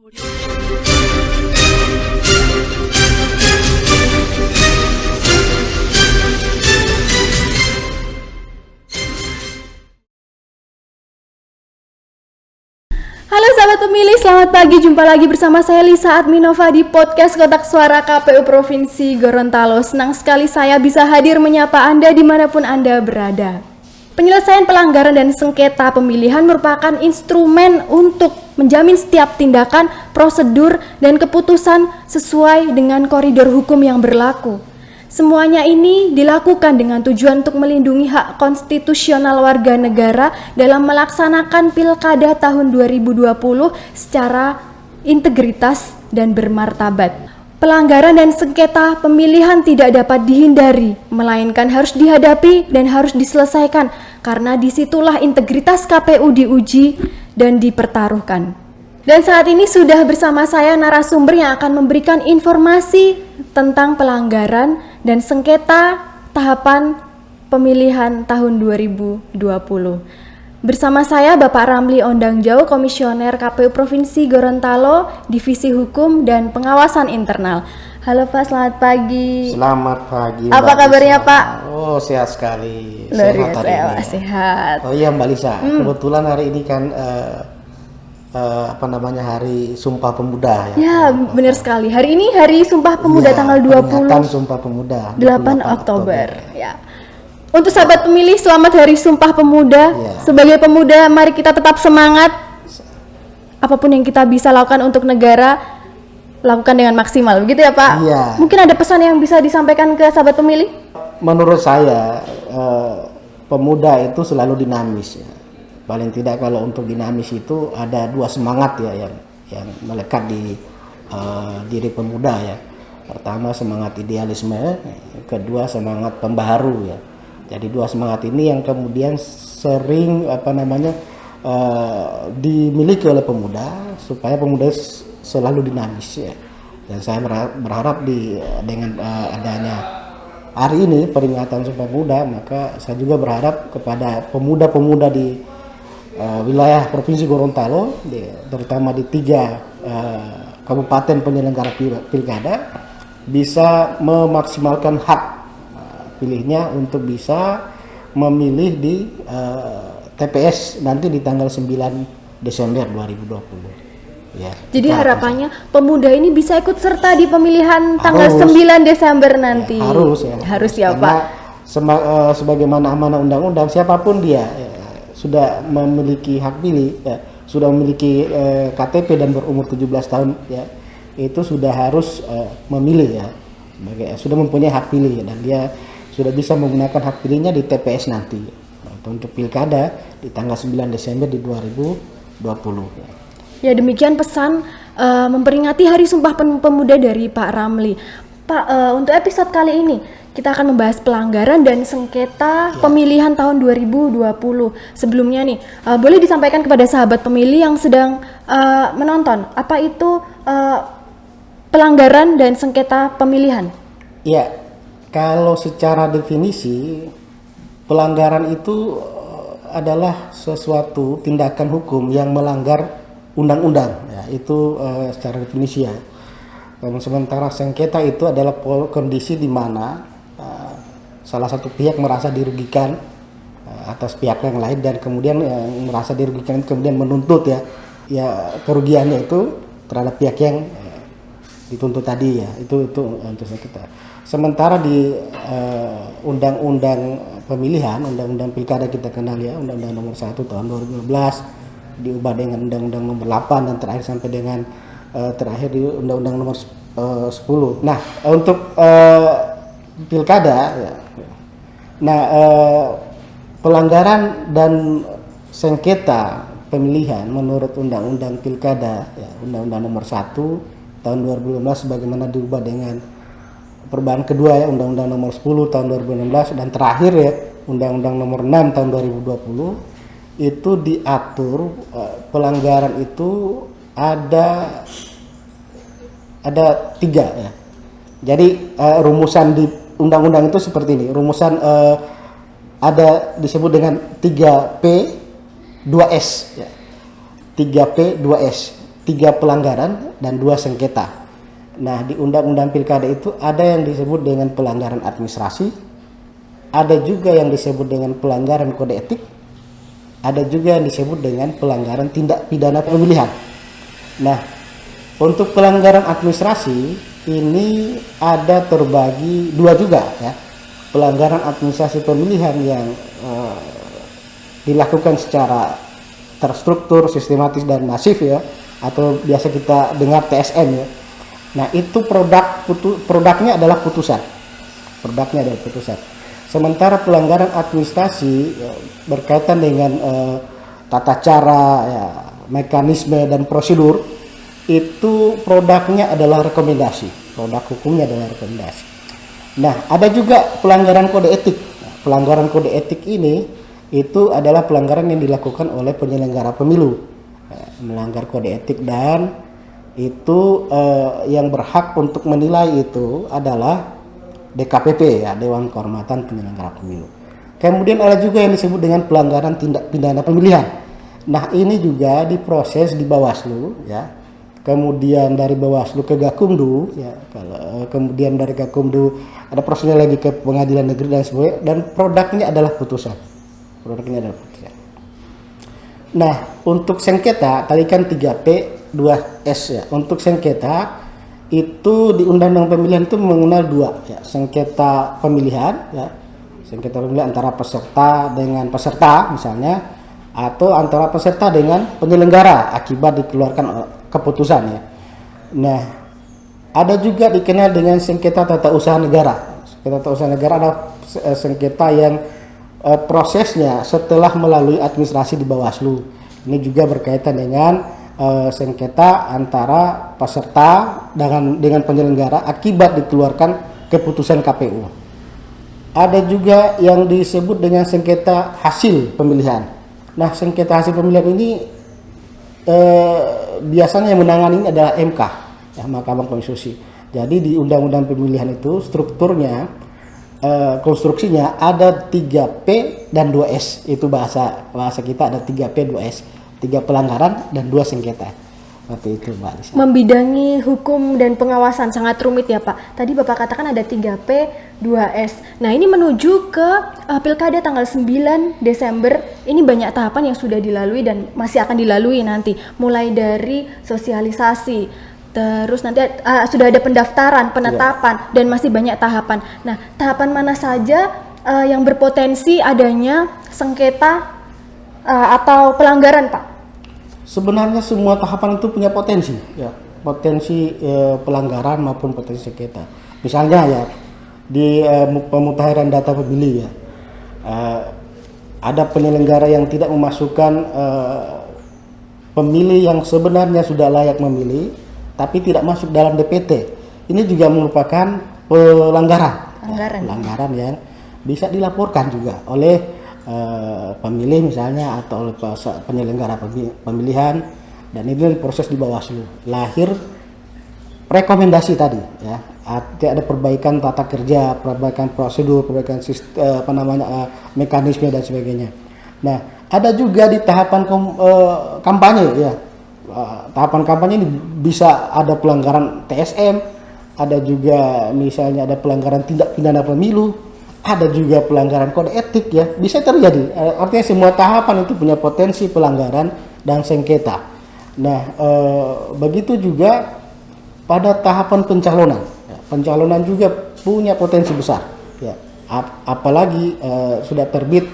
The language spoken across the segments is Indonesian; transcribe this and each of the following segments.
Halo sahabat pemilih, selamat pagi. Jumpa lagi bersama saya Lisa Adminova di podcast Kotak Suara KPU Provinsi Gorontalo. Senang sekali saya bisa hadir menyapa Anda dimanapun Anda berada. Penyelesaian pelanggaran dan sengketa pemilihan merupakan instrumen untuk menjamin setiap tindakan, prosedur, dan keputusan sesuai dengan koridor hukum yang berlaku. Semuanya ini dilakukan dengan tujuan untuk melindungi hak konstitusional warga negara dalam melaksanakan Pilkada tahun 2020 secara integritas dan bermartabat. Pelanggaran dan sengketa pemilihan tidak dapat dihindari, melainkan harus dihadapi dan harus diselesaikan, karena disitulah integritas KPU diuji dan dipertaruhkan. Dan saat ini sudah bersama saya narasumber yang akan memberikan informasi tentang pelanggaran dan sengketa tahapan pemilihan tahun 2020. Bersama saya Bapak Ramli Ondangjau, Komisioner KPU Provinsi Gorontalo, Divisi Hukum dan Pengawasan Internal. Halo Pak, selamat pagi. Selamat pagi. Apa kabarnya Pak? Oh, sehat sekali. Sehat hari ini. Sehat. Oh iya Mbak Lisa, kebetulan hari ini kan Hari Sumpah Pemuda ya. Ya, benar sekali. Hari ini Hari Sumpah Pemuda tanggal 20. Sumpah Pemuda 8 Oktober. Ya. Untuk sahabat pemilih, selamat Hari Sumpah Pemuda. Ya. Sebagai pemuda, mari kita tetap semangat. Apapun yang kita bisa lakukan untuk negara, lakukan dengan maksimal. Begitu ya, Pak? Iya. Mungkin ada pesan yang bisa disampaikan ke sahabat pemilih? Menurut saya, pemuda itu selalu dinamis ya. Paling tidak kalau untuk dinamis itu ada dua semangat ya yang melekat di diri pemuda ya. Pertama semangat idealisme, kedua semangat pembaharu ya. Jadi dua semangat ini yang kemudian sering dimiliki oleh pemuda supaya pemuda selalu dinamis ya. Dan saya berharap dengan adanya hari ini peringatan Sumpah Pemuda, maka saya juga berharap kepada pemuda-pemuda di wilayah Provinsi Gorontalo, terutama di 3 kabupaten penyelenggara pilkada, bisa memaksimalkan hak pilihnya untuk bisa memilih di TPS nanti di tanggal 9 Desember 2020. Ya, jadi harapannya pemuda ini bisa ikut serta di pemilihan tanggal 9 Desember nanti. Ya, harus ya Pak. Sebagaimana amanah undang-undang, siapapun dia sudah memiliki hak pilih ya, sudah memiliki KTP dan berumur 17 tahun ya, itu sudah harus memilih ya, sudah mempunyai hak pilih dan dia sudah bisa menggunakan hak pilihnya di TPS nanti untuk pilkada di tanggal 9 Desember di 2020 ya. Demikian pesan memperingati Hari Sumpah Pemuda dari Pak Ramli. Pak, untuk episode kali ini kita akan membahas pelanggaran dan sengketa pemilihan tahun 2020. Sebelumnya nih, boleh disampaikan kepada sahabat pemilih yang sedang menonton, apa itu pelanggaran dan sengketa pemilihan? Ya, kalau secara definisi, pelanggaran itu adalah sesuatu tindakan hukum yang melanggar undang-undang. Ya, itu secara definisi ya. Sementara sengketa itu adalah kondisi di mana salah satu pihak merasa dirugikan atas pihak yang lain dan kemudian merasa dirugikan kemudian menuntut ya kerugiannya itu terhadap pihak yang dituntut tadi ya, itu untuk sengketa. Sementara di undang-undang pemilihan, undang-undang pilkada kita kenal ya, undang-undang nomor 1 tahun 2015 diubah dengan undang-undang nomor 8 dan terakhir sampai dengan terakhir di undang-undang nomor 10. Nah, untuk pilkada ya. Nah, pelanggaran dan sengketa pemilihan menurut undang-undang pilkada ya, undang-undang nomor 1 tahun 2015 sebagaimana diubah dengan perubahan kedua ya, undang-undang nomor 10 tahun 2016 dan terakhir ya, undang-undang nomor 6 tahun 2020 itu diatur pelanggaran itu ada 3 ya. Jadi rumusan di undang-undang itu seperti ini. Rumusan ada disebut dengan 3P 2S ya. 3P 2S. 3 pelanggaran dan 2 sengketa. Nah, di Undang-Undang Pilkada itu ada yang disebut dengan pelanggaran administrasi, ada juga yang disebut dengan pelanggaran kode etik, ada juga yang disebut dengan pelanggaran tindak pidana pemilihan. Nah, untuk pelanggaran administrasi ini ada terbagi 2 juga ya. Pelanggaran administrasi pemilihan yang dilakukan secara terstruktur, sistematis dan masif ya, atau biasa kita dengar TSM ya. Nah, itu produknya adalah putusan. Produknya adalah putusan. Sementara pelanggaran administrasi ya, berkaitan dengan tata cara, ya, mekanisme dan prosedur, itu produknya adalah rekomendasi. Produk hukumnya adalah rekomendasi. Nah, ada juga pelanggaran kode etik. Nah, pelanggaran kode etik ini itu adalah pelanggaran yang dilakukan oleh penyelenggara pemilu. Nah, melanggar kode etik, dan itu yang berhak untuk menilai itu adalah DKPP ya, Dewan Kehormatan Penyelenggara Pemilu. Kemudian ada juga yang disebut dengan pelanggaran tindak pidana pemilihan. Nah, ini juga diproses di Bawaslu ya. Kemudian dari Bawaslu ke Gakumdu ya, kemudian dari Gakumdu ada prosesnya lagi ke Pengadilan Negeri dan sebagainya, dan produknya adalah putusan. Produknya adalah putusan. Nah, untuk sengketa tadi kan 3P 2S ya. Untuk sengketa itu di Undang-Undang Pemilihan itu mengenal 2 ya, sengketa pemilihan ya. Sengketa pemilihan antara peserta dengan peserta misalnya, atau antara peserta dengan penyelenggara akibat dikeluarkan keputusan ya. Nah, ada juga dikenal dengan sengketa tata usaha negara. Sengketa tata usaha negara adalah sengketa yang prosesnya setelah melalui administrasi di Bawaslu. Ini juga berkaitan dengan sengketa antara peserta dengan penyelenggara akibat dikeluarkan keputusan KPU. Ada juga yang disebut dengan sengketa hasil pemilihan. Nah, sengketa hasil pemilihan ini biasanya yang menangani ini adalah MK, ya, Mahkamah Konstitusi. Jadi di Undang-Undang Pemilihan itu strukturnya, konstruksinya ada 3P dan 2S. Itu bahasa kita ada 3P 2S. 3 pelanggaran dan 2 sengketa. Seperti itu, Mbak Lisa. Membidangi hukum dan pengawasan sangat rumit ya, Pak. Tadi Bapak katakan ada 3P, 2S. Nah, ini menuju ke Pilkada tanggal 9 Desember. Ini banyak tahapan yang sudah dilalui dan masih akan dilalui nanti. Mulai dari sosialisasi, terus nanti sudah ada pendaftaran, penetapan, dan masih banyak tahapan. Nah, tahapan mana saja yang berpotensi adanya sengketa atau pelanggaran, Pak? Sebenarnya semua tahapan itu punya potensi, ya, potensi pelanggaran maupun potensi sengketa. Misalnya ya di pemutakhiran data pemilih ya, ada penyelenggara yang tidak memasukkan pemilih yang sebenarnya sudah layak memilih, tapi tidak masuk dalam DPT. Ini juga merupakan pelanggaran yang bisa dilaporkan juga oleh pemilih misalnya atau oleh penyelenggara pemilihan, dan itu diproses di Bawaslu. Lahir rekomendasi tadi ya, ada perbaikan tata kerja, perbaikan prosedur, perbaikan sistem, mekanisme dan sebagainya. Nah, ada juga di tahapan kampanye ya. Tahapan kampanye ini bisa ada pelanggaran TSM, ada juga misalnya ada pelanggaran tindak pidana pemilu, ada juga pelanggaran kode etik ya, bisa terjadi. Artinya semua tahapan itu punya potensi pelanggaran dan sengketa. Nah, begitu juga pada tahapan pencalonan. Ya, pencalonan juga punya potensi besar. Ya, apalagi sudah terbit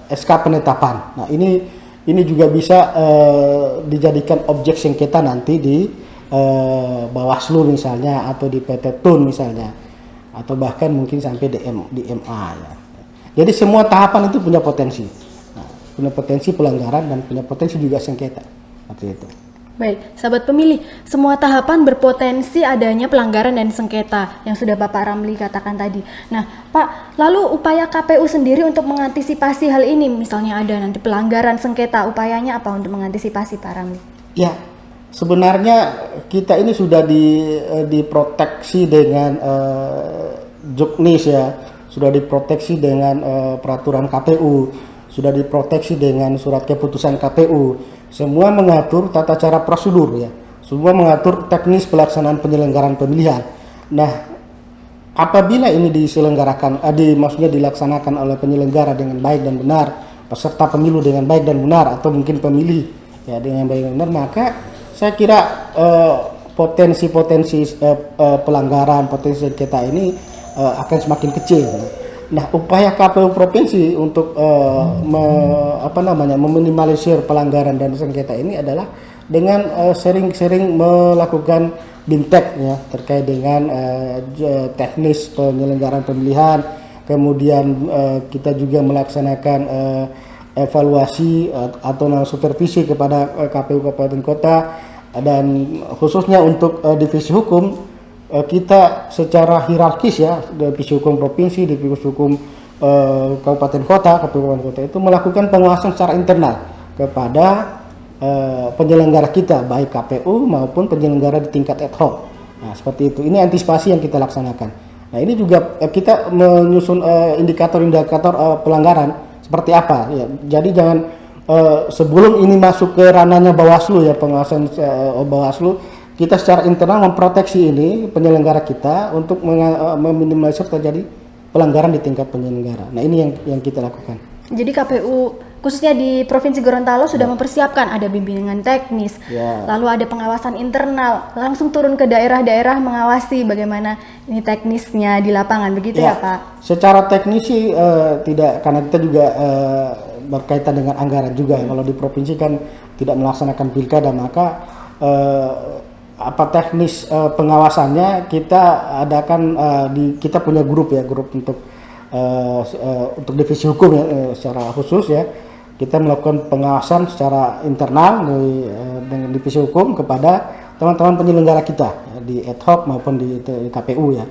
SK penetapan. Nah, ini juga bisa dijadikan objek sengketa nanti di Bawaslu misalnya, atau di PT Tun misalnya, atau bahkan mungkin sampai di MA ya. Jadi semua tahapan itu punya potensi. Nah, punya potensi pelanggaran dan punya potensi juga sengketa. Seperti itu. Baik, sahabat pemilih, semua tahapan berpotensi adanya pelanggaran dan sengketa yang sudah Bapak Ramli katakan tadi. Nah, Pak, lalu upaya KPU sendiri untuk mengantisipasi hal ini, misalnya ada nanti pelanggaran sengketa, upayanya apa untuk mengantisipasi, Pak Ramli? Ya, sebenarnya kita ini sudah diproteksi dengan juknis ya, sudah diproteksi dengan peraturan KPU, sudah diproteksi dengan surat keputusan KPU, semua mengatur tata cara prosedur ya, semua mengatur teknis pelaksanaan penyelenggaraan pemilihan. Nah, apabila ini diselenggarakan, maksudnya dilaksanakan oleh penyelenggara dengan baik dan benar, peserta pemilu dengan baik dan benar, atau mungkin pemilih ya dengan baik dan benar, maka saya kira potensi-potensi pelanggaran, potensi sengketa ini akan semakin kecil. Nah, upaya KPU provinsi untuk meminimalisir pelanggaran dan sengketa ini adalah dengan sering-sering melakukan BIMTEK ya, terkait dengan teknis penyelenggaraan pemilihan. Kemudian kita juga melaksanakan evaluasi atau supervisi kepada KPU Kabupaten Kota, dan khususnya untuk divisi hukum kita secara hierarkis ya, divisi hukum provinsi, divisi hukum kabupaten kota, kabupaten kota itu melakukan pengawasan secara internal kepada penyelenggara kita, baik KPU maupun penyelenggara di tingkat ad hoc. Nah, seperti itu. Ini antisipasi yang kita laksanakan. Nah, ini juga kita menyusun indikator-indikator pelanggaran seperti apa ya. Jadi jangan sebelum ini masuk ke ranahnya Bawaslu ya, pengawasan Bawaslu, kita secara internal memproteksi ini penyelenggara kita untuk meminimalisir terjadi pelanggaran di tingkat penyelenggara. Nah, ini yang kita lakukan. Jadi KPU khususnya di Provinsi Gorontalo sudah mempersiapkan, ada bimbingan teknis, lalu ada pengawasan internal, langsung turun ke daerah-daerah mengawasi bagaimana ini teknisnya di lapangan, begitu ya Pak? Secara teknis sih tidak, karena kita juga berkaitan dengan anggaran juga. Kalau di provinsi kan tidak melaksanakan pilkada, maka teknis pengawasannya kita adakan kita punya grup untuk divisi hukum ya, secara khusus ya, kita melakukan pengawasan secara internal dengan divisi hukum kepada teman-teman penyelenggara kita di ad hoc maupun di KPU ya.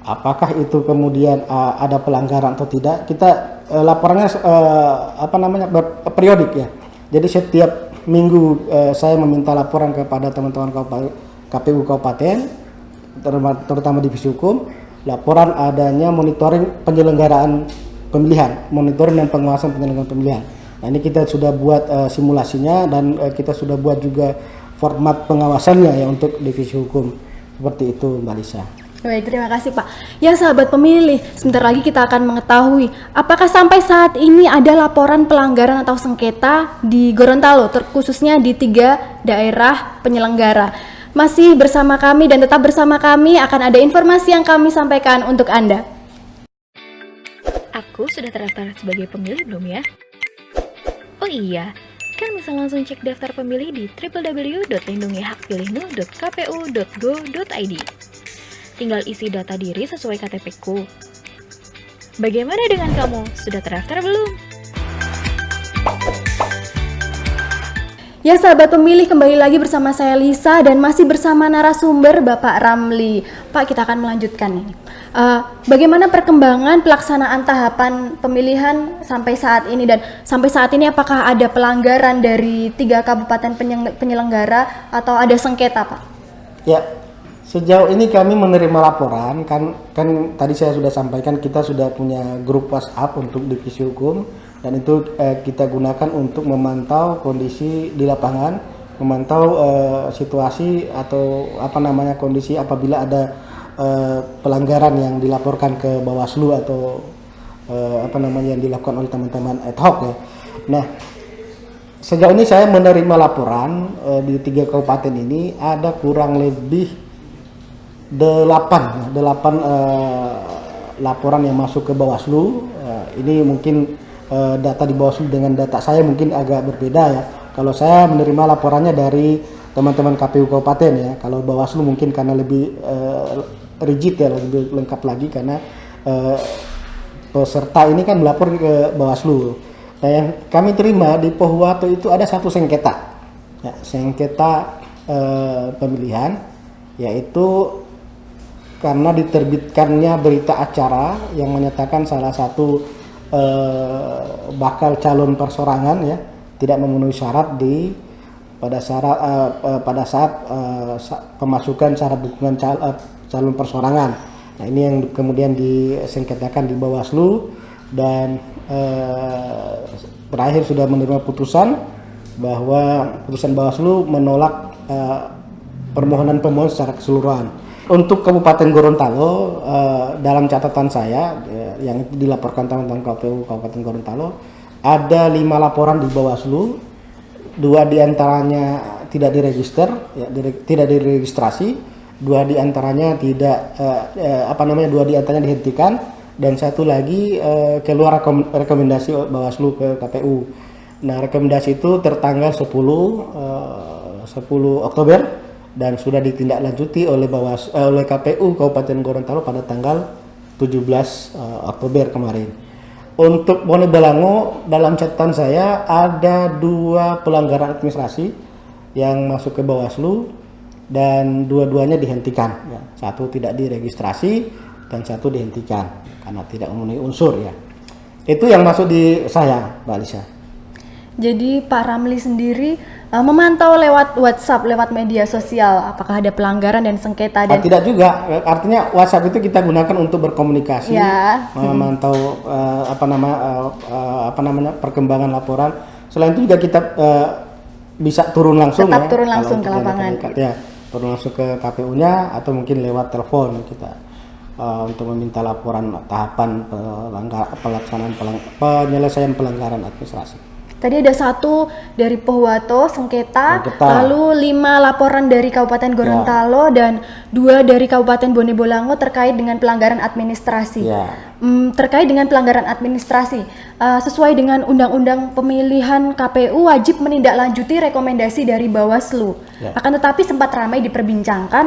Apakah itu kemudian ada pelanggaran atau tidak, kita laporannya periodik ya. Jadi setiap minggu saya meminta laporan kepada teman-teman KPU kabupaten, terutama divisi hukum, laporan adanya monitoring penyelenggaraan pemilihan, monitoring dan pengawasan penyelenggaraan pemilihan. Nah, ini kita sudah buat simulasinya, dan kita sudah buat juga format pengawasannya ya untuk divisi hukum. Seperti itu, Mbak Lisa. Baik, terima kasih Pak. Ya sahabat pemilih, sebentar lagi kita akan mengetahui apakah sampai saat ini ada laporan pelanggaran atau sengketa di Gorontalo, terkhususnya di 3 daerah penyelenggara. Masih bersama kami dan tetap bersama kami, akan ada informasi yang kami sampaikan untuk Anda. Aku sudah terdaftar sebagai pemilih belum ya? Oh iya, kan bisa langsung cek daftar pemilih di www.lindungihakpilihnu.kpu.go.id. Tinggal isi data diri sesuai KTP-ku. Bagaimana dengan kamu? Sudah terdaftar belum? Ya sahabat pemilih, kembali lagi bersama saya Lisa dan masih bersama narasumber Bapak Ramli. Pak, kita akan melanjutkan ini. Bagaimana perkembangan pelaksanaan tahapan pemilihan sampai saat ini, dan sampai saat ini apakah ada pelanggaran dari 3 kabupaten penyelenggara atau ada sengketa, Pak? Ya, sejauh ini kami menerima laporan, kan tadi saya sudah sampaikan kita sudah punya grup WhatsApp untuk divisi hukum, dan itu kita gunakan untuk memantau kondisi di lapangan, memantau situasi atau kondisi apabila ada pelanggaran yang dilaporkan ke Bawaslu atau yang dilakukan oleh teman-teman ad hoc ya. Nah, sejauh ini saya menerima laporan di 3 kabupaten ini ada kurang lebih 8 laporan yang masuk ke Bawaslu. Ini mungkin data di Bawaslu dengan data saya mungkin agak berbeda ya. Kalau saya menerima laporannya dari teman-teman KPU kabupaten ya. Kalau Bawaslu mungkin karena lebih rigid ya, lebih lengkap lagi karena peserta ini kan melapor ke Bawaslu. Nah, yang kami terima di Pohuwato itu ada 1 sengketa ya, sengketa pemilihan, yaitu karena diterbitkannya berita acara yang menyatakan salah satu bakal calon persorangan ya tidak memenuhi syarat pada saat pemasukan syarat dukungan calon persorangan. Nah, ini yang kemudian disengketakan di Bawaslu, dan terakhir sudah menerima putusan bahwa putusan Bawaslu menolak permohonan pemohon secara keseluruhan. Untuk Kabupaten Gorontalo, dalam catatan saya yang dilaporkan teman-teman KPU Kabupaten Gorontalo, ada 5 laporan di Bawaslu, 2 diantaranya tidak diregister, tidak diregistrasi, 2 diantaranya tidak 2 diantaranya dihentikan, dan 1 lagi keluar rekomendasi Bawaslu ke KPU. Nah, rekomendasi itu tertanggal 10 Oktober dan sudah ditindaklanjuti oleh oleh KPU Kabupaten Gorontalo pada tanggal 17 Oktober kemarin. Untuk Bone Bolango, dalam catatan saya ada 2 pelanggaran administrasi yang masuk ke Bawaslu dan dua-duanya dihentikan. Ya. 1 tidak diregistrasi dan 1 dihentikan karena tidak memenuhi unsur ya. Itu yang masuk di saya, Mbak Alisa. Jadi Pak Ramli sendiri memantau lewat WhatsApp, lewat media sosial, apakah ada pelanggaran dan sengketa dan tidak juga, artinya WhatsApp itu kita gunakan untuk berkomunikasi, memantau perkembangan laporan. Selain itu juga kita bisa turun langsung, tetap turun langsung ke lapangan. Turun langsung ke KPU-nya atau mungkin lewat telepon kita untuk meminta laporan tahapan penyelesaian pelanggaran administrasi. Tadi ada 1 dari Pohuwato sengketa, lalu 5 laporan dari Kabupaten Gorontalo dan 2 dari Kabupaten Bone Bolango terkait dengan pelanggaran administrasi. Terkait dengan pelanggaran administrasi, sesuai dengan Undang-Undang Pemilihan KPU wajib menindaklanjuti rekomendasi dari Bawaslu. Akan tetapi sempat ramai diperbincangkan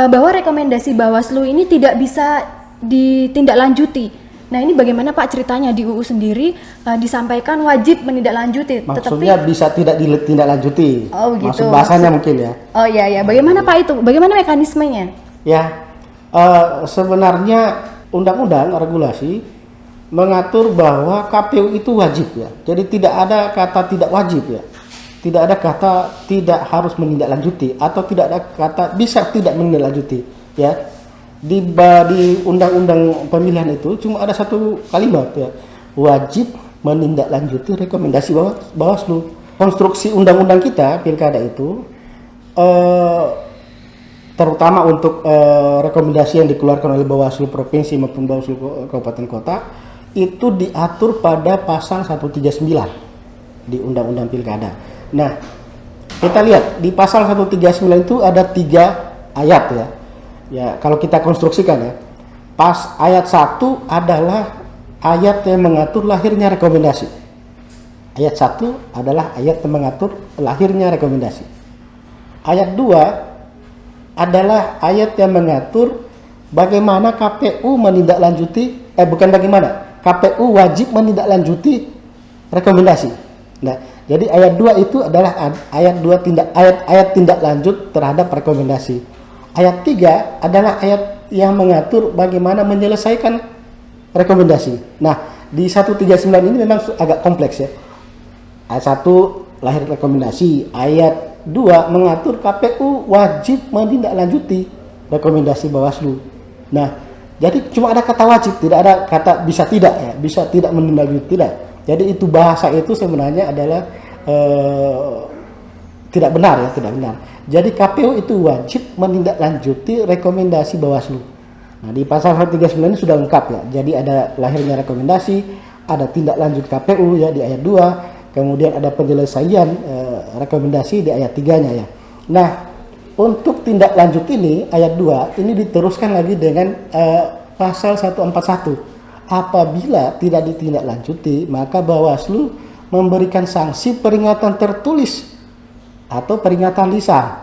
bahwa rekomendasi Bawaslu ini tidak bisa ditindaklanjuti. Nah, ini bagaimana Pak ceritanya di UU sendiri disampaikan wajib menindaklanjuti? Maksudnya bisa tidak ditindaklanjuti. Oh gitu. Maksud bahasanya mungkin ya. Oh iya. Bagaimana Pak itu? Bagaimana mekanismenya? Ya, sebenarnya undang-undang regulasi mengatur bahwa KPU itu wajib ya. Jadi tidak ada kata tidak wajib ya. Tidak ada kata tidak harus menindaklanjuti atau tidak ada kata bisa tidak menindaklanjuti ya. Di undang-undang pemilihan itu cuma ada 1 kalimat ya, wajib menindaklanjuti rekomendasi Bawaslu. Konstruksi undang-undang kita pilkada itu terutama untuk rekomendasi yang dikeluarkan oleh Bawaslu provinsi maupun Bawaslu kabupaten kota itu diatur pada pasal 139 di undang-undang pilkada. Nah, kita lihat di pasal 139 itu ada 3 ayat ya. Ya, kalau kita konstruksikan ya, pas ayat 1 adalah ayat yang mengatur lahirnya rekomendasi. Ayat 1 adalah ayat yang mengatur lahirnya rekomendasi. Ayat 2 adalah ayat yang mengatur bagaimana KPU menindaklanjuti, KPU wajib menindaklanjuti rekomendasi. Nah, jadi ayat 2 itu adalah ayat tindak lanjut terhadap rekomendasi. Ayat 3 adalah ayat yang mengatur bagaimana menyelesaikan rekomendasi. Nah, di 139 ini memang agak kompleks ya. Ayat 1 lahir rekomendasi, ayat 2 mengatur KPU wajib menindaklanjuti rekomendasi Bawaslu. Nah, jadi cuma ada kata wajib, tidak ada kata bisa tidak ya, bisa tidak menindaklanjuti tidak. Jadi itu bahasa itu sebenarnya adalah tidak benar ya, tidak benar. Jadi KPU itu wajib menindaklanjuti rekomendasi Bawaslu. Nah, di pasal 139 ini sudah lengkap ya. Jadi ada lahirnya rekomendasi, ada tindak lanjut KPU ya di ayat 2, kemudian ada penyelesaian rekomendasi di ayat 3-nya ya. Nah, untuk tindak lanjut ini ayat 2 ini diteruskan lagi dengan pasal 141. Apabila tidak ditindaklanjuti, maka Bawaslu memberikan sanksi peringatan tertulis atau peringatan lisan.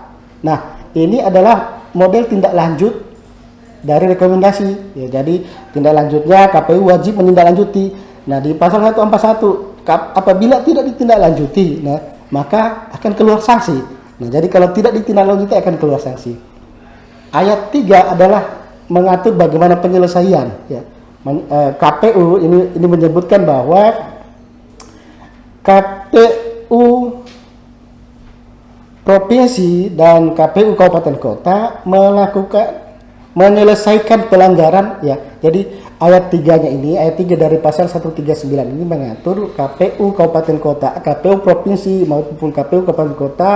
Nah, ini adalah model tindak lanjut dari rekomendasi. Ya, jadi tindak lanjutnya KPU wajib menindaklanjuti. Nah, di pasal 141 apabila tidak ditindaklanjuti, nah maka akan keluar sanksi. Nah, jadi kalau tidak ditindaklanjuti akan keluar sanksi. Ayat 3 adalah mengatur bagaimana penyelesaian. Ya. KPU ini menyebutkan bahwa KPU provinsi dan KPU kabupaten kota menyelesaikan pelanggaran ya. Jadi ayat 3-nya ini, ayat 3 dari pasal 139 ini mengatur KPU Kabupaten Kota, KPU Provinsi maupun KPU Kabupaten Kota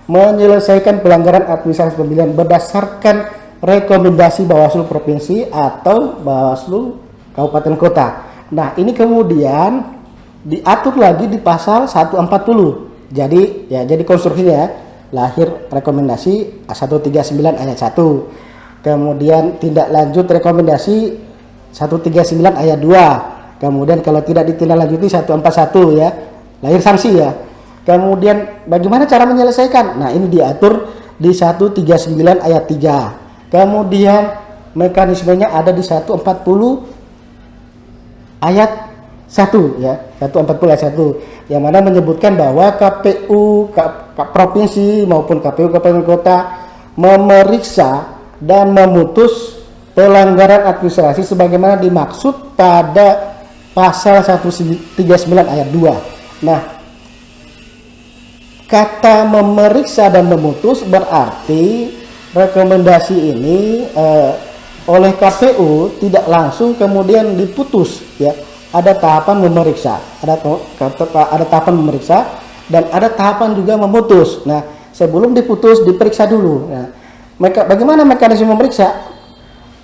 menyelesaikan pelanggaran administrasi pemilihan berdasarkan rekomendasi Bawaslu Provinsi atau Bawaslu Kabupaten Kota. Nah, ini kemudian diatur lagi di pasal 140. Jadi konstruksinya ya, lahir rekomendasi 139 ayat 1. Kemudian tindak lanjut rekomendasi 139 ayat 2. Kemudian kalau tidak ditindaklanjuti 141 ya, lahir sanksi ya. Kemudian bagaimana cara menyelesaikan? Nah, ini diatur di 139 ayat 3. Kemudian mekanismenya ada di 140 ayat 1 ya, 140 ayat 1 yang mana menyebutkan bahwa KPU provinsi maupun KPU kabupaten kota memeriksa dan memutus pelanggaran administrasi sebagaimana dimaksud pada pasal 139 ayat 2. Nah, kata memeriksa dan memutus berarti rekomendasi ini oleh KPU tidak langsung kemudian diputus ya. Ada tahapan memeriksa, ada tahapan memeriksa dan ada tahapan juga memutus. Nah, sebelum diputus diperiksa dulu. Nah, bagaimana mekanisme memeriksa?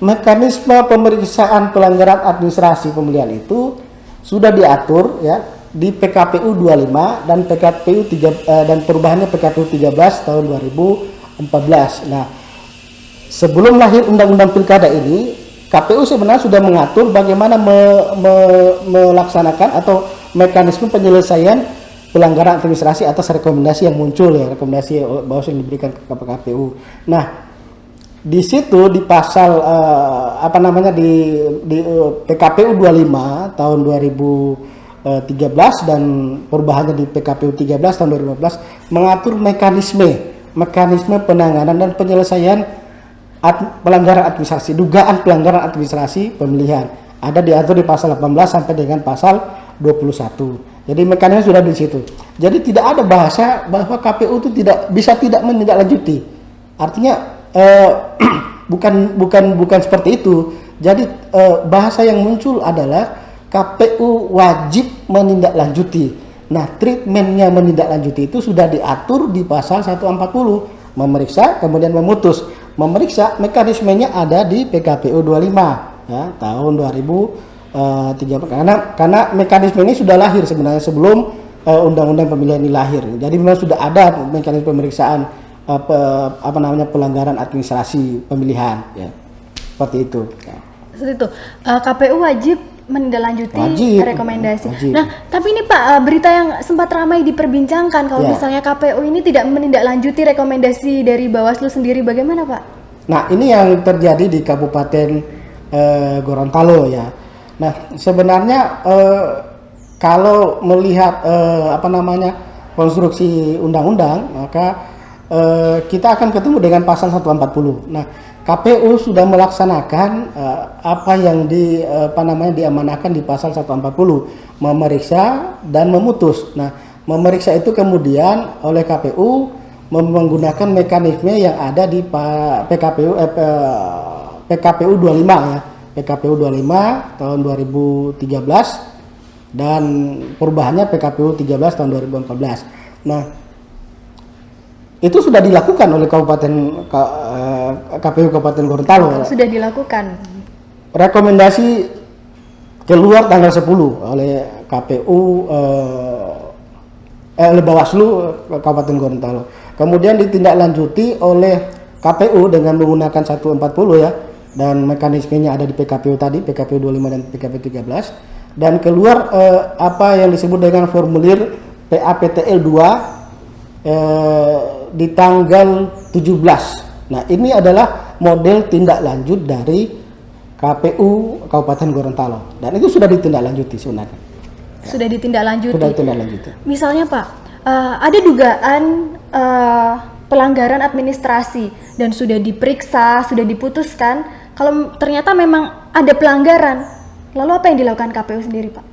Mekanisme pemeriksaan pelanggaran administrasi pemilihan itu sudah diatur ya di PKPU 25 dan PKPU 3 dan perubahannya PKPU 13 tahun 2014. Nah, sebelum lahir Undang-Undang Pilkada ini, KPU sebenarnya sudah mengatur bagaimana melaksanakan atau mekanisme penyelesaian pelanggaran administrasi atas rekomendasi yang muncul ya, rekomendasi Bawaslu yang diberikan ke KPU. Nah, di situ di pasal di PKPU 25 tahun 2013 dan perubahannya di PKPU 13 tahun 2015 mengatur mekanisme penanganan dan penyelesaian pelanggaran administrasi, dugaan pelanggaran administrasi pemilihan. Ada diatur di pasal 18 sampai dengan pasal 21. Jadi mekanisme sudah di situ. Jadi tidak ada bahasa bahwa KPU itu tidak menindaklanjuti. Artinya bukan seperti itu. Jadi bahasa yang muncul adalah KPU wajib menindaklanjuti. Nah, treatmentnya menindaklanjuti itu sudah diatur di pasal 140, memeriksa kemudian memutus. Memeriksa mekanismenya ada di PKPU 25 ya, tahun 2003 karena mekanisme ini sudah lahir sebenarnya sebelum undang-undang pemilihan ini lahir. Jadi memang sudah ada mekanisme pemeriksaan pelanggaran administrasi pemilihan ya. Seperti itu ya. Seperti itu. KPU wajib menindaklanjuti rekomendasi. Wajib. Nah, tapi ini Pak, berita yang sempat ramai diperbincangkan kalau misalnya KPU ini tidak menindaklanjuti rekomendasi dari Bawaslu sendiri, bagaimana Pak? Nah, ini yang terjadi di Kabupaten Gorontalo ya. Nah, sebenarnya kalau melihat konstruksi undang-undang, maka kita akan ketemu dengan pasal 140. Nah, KPU sudah melaksanakan apa yang diamanahkan di pasal 140, memeriksa dan memutus. Nah, memeriksa itu kemudian oleh KPU menggunakan mekanisme yang ada di PKPU 25 ya. PKPU 25 tahun 2013 dan perubahannya PKPU 13 tahun 2014. Nah, itu sudah dilakukan oleh KPU Kabupaten Gorontalo. Sudah dilakukan. Rekomendasi keluar tanggal 10 oleh KPU oleh Bawaslu Kabupaten Gorontalo. Kemudian ditindaklanjuti oleh KPU dengan menggunakan 140 ya, dan mekanismenya ada di PKPU tadi, PKPU 25 dan PKPU 13, dan keluar apa yang disebut dengan formulir PAPTL 2 di tanggal 17. Nah, ini adalah model tindak lanjut dari KPU Kabupaten Gorontalo dan itu sudah ditindaklanjuti sebenarnya. Sudah ditindaklanjuti. Sudah ditindaklanjuti. Misalnya Pak, ada dugaan pelanggaran administrasi dan sudah diperiksa, sudah diputuskan. Kalau ternyata memang ada pelanggaran, lalu apa yang dilakukan KPU sendiri Pak?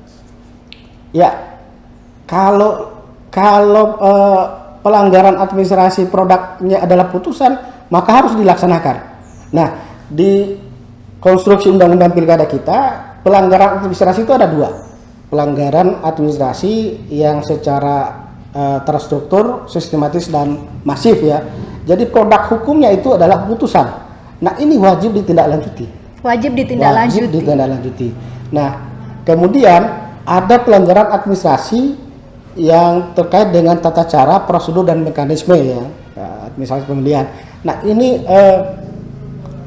Ya, kalau pelanggaran administrasi produknya adalah putusan, maka harus dilaksanakan. Nah, di konstruksi undang-undang pilkada kita pelanggaran administrasi itu ada dua. Pelanggaran administrasi yang secara terstruktur, sistematis dan masif ya. Jadi produk hukumnya itu adalah putusan. Nah, ini wajib ditindaklanjuti. Wajib ditindaklanjuti. Nah, kemudian ada pelanggaran administrasi yang terkait dengan tata cara, prosedur dan mekanisme ya, administrasi pemilihan. Nah, ini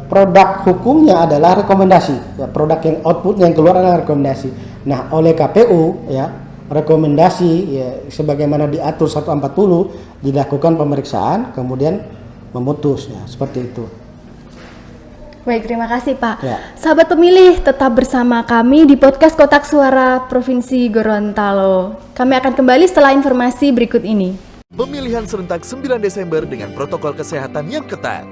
produk hukumnya adalah rekomendasi. Ya, produk yang output yang keluar adalah rekomendasi. Nah, oleh KPU ya, rekomendasi ya, sebagaimana diatur 140 dilakukan pemeriksaan kemudian memutus ya, seperti itu. Baik, terima kasih Pak. Ya. Sahabat pemilih, tetap bersama kami di podcast Kotak Suara Provinsi Gorontalo. Kami akan kembali setelah informasi berikut ini. Pemilihan serentak 9 Desember dengan protokol kesehatan yang ketat.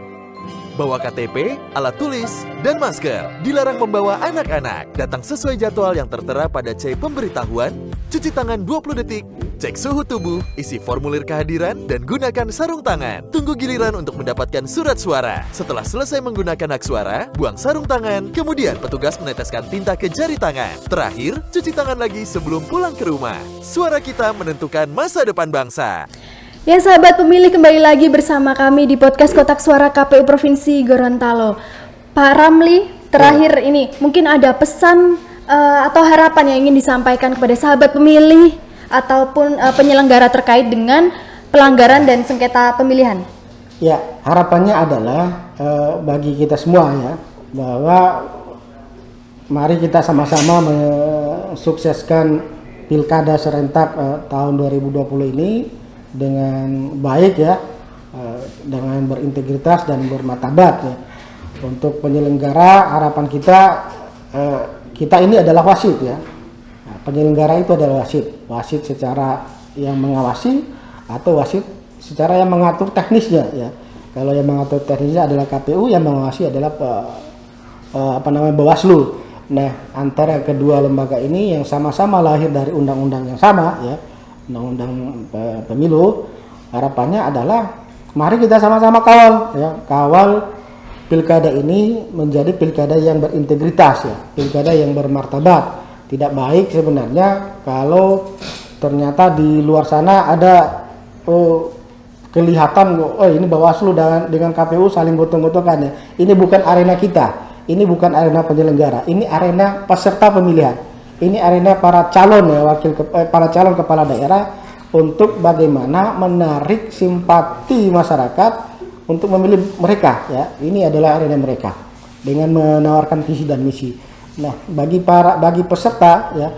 Bawa KTP, alat tulis, dan masker. Dilarang membawa anak-anak. Datang sesuai jadwal yang tertera pada C pemberitahuan. Cuci tangan 20 detik. Cek suhu tubuh, isi formulir kehadiran, dan gunakan sarung tangan. Tunggu giliran untuk mendapatkan surat suara. Setelah selesai menggunakan hak suara, buang sarung tangan. Kemudian petugas meneteskan tinta ke jari tangan. Terakhir, cuci tangan lagi sebelum pulang ke rumah. Suara kita menentukan masa depan bangsa. Ya sahabat pemilih, kembali lagi bersama kami di podcast Kotak Suara KPU Provinsi Gorontalo. Pak Ramli, terakhir ini mungkin ada pesan atau harapan yang ingin disampaikan kepada sahabat pemilih ataupun penyelenggara terkait dengan pelanggaran dan sengketa pemilihan. Ya, harapannya adalah bagi kita semua ya, bahwa mari kita sama-sama mensukseskan Pilkada serentak tahun 2020 ini dengan baik ya, dengan berintegritas dan bermartabat ya. Untuk penyelenggara, harapan kita ini adalah wasit ya. Nah, penyelenggara itu adalah wasit secara yang mengawasi atau wasit secara yang mengatur teknisnya ya. Kalau yang mengatur teknisnya adalah KPU, yang mengawasi adalah Bawaslu. Nah, antara kedua lembaga ini yang sama-sama lahir dari undang-undang yang sama ya, undang-undang pemilu, harapannya adalah mari kita sama-sama kawal pilkada ini menjadi pilkada yang berintegritas ya, pilkada yang bermartabat. Tidak baik sebenarnya kalau ternyata di luar sana ada kelihatan ini Bawaslu dengan KPU saling gotong-gotongan ya. Ini bukan arena kita, ini bukan arena penyelenggara, ini arena peserta pemilihan. Ini arena para calon ya, para calon kepala daerah untuk bagaimana menarik simpati masyarakat untuk memilih mereka ya. Ini adalah arena mereka dengan menawarkan visi dan misi. Nah, bagi peserta ya,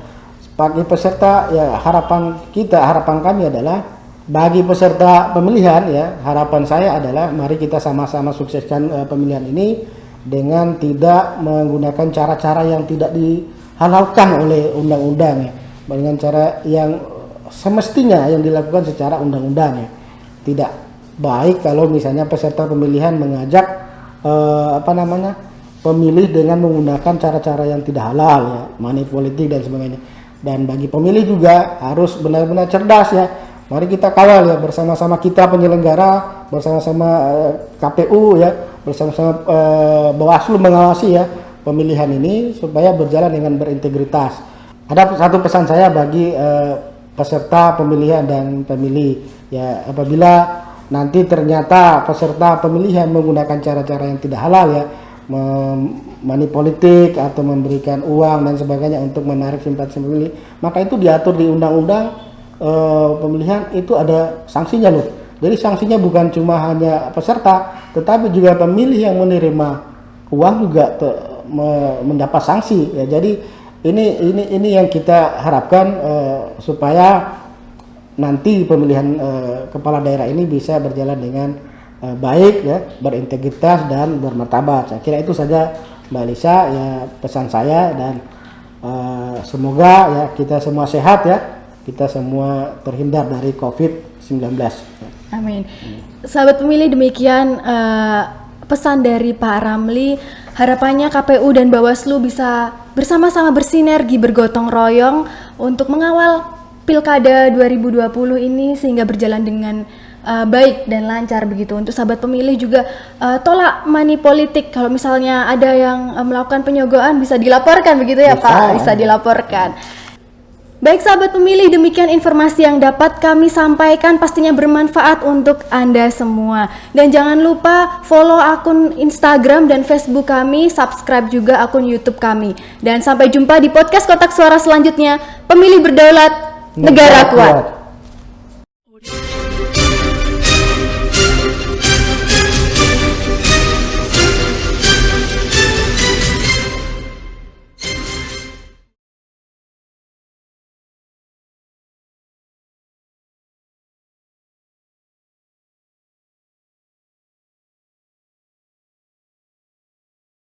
harapan kami adalah bagi peserta pemilihan ya, harapan saya adalah mari kita sama-sama sukseskan pemilihan ini dengan tidak menggunakan cara-cara yang tidak dihalalkan oleh undang-undang ya, dengan cara yang semestinya yang dilakukan secara undang-undang ya. Tidak baik kalau misalnya peserta pemilihan mengajak pemilih dengan menggunakan cara-cara yang tidak halal ya, money politik dan sebagainya. Dan bagi pemilih juga harus benar-benar cerdas ya. Mari kita kawal ya, bersama-sama kita penyelenggara, bersama-sama KPU ya, bersama-sama Bawaslu mengawasi ya pemilihan ini supaya berjalan dengan berintegritas. Ada satu pesan saya bagi peserta pemilihan dan pemilih ya, apabila nanti ternyata peserta pemilihan menggunakan cara-cara yang tidak halal ya, money politik atau memberikan uang dan sebagainya untuk menarik simpati pemilih, maka itu diatur di undang-undang pemilihan, itu ada sanksinya loh. Jadi sanksinya bukan cuma hanya peserta, tetapi juga pemilih yang menerima uang juga mendapat sanksi ya. Jadi ini yang kita harapkan supaya nanti pemilihan kepala daerah ini bisa berjalan dengan baik ya, berintegritas dan bermartabat. Saya kira itu saja Mbak Lisa ya, pesan saya, dan semoga ya kita semua sehat ya, kita semua terhindar dari COVID-19. Amin. Sahabat pemilih, demikian pesan dari Pak Ramli. Harapannya KPU dan Bawaslu bisa bersama-sama bersinergi, bergotong royong untuk mengawal Pilkada 2020 ini sehingga berjalan dengan baik dan lancar begitu. Untuk sahabat pemilih juga tolak money politik. Kalau misalnya ada yang melakukan penyogokan bisa dilaporkan begitu ya Pak, bisa dilaporkan. Baik sahabat pemilih, demikian informasi yang dapat kami sampaikan, pastinya bermanfaat untuk Anda semua. Dan jangan lupa follow akun Instagram dan Facebook kami, subscribe juga akun YouTube kami. Dan sampai jumpa di podcast Kotak Suara selanjutnya. Pemilih berdaulat, negara kuat.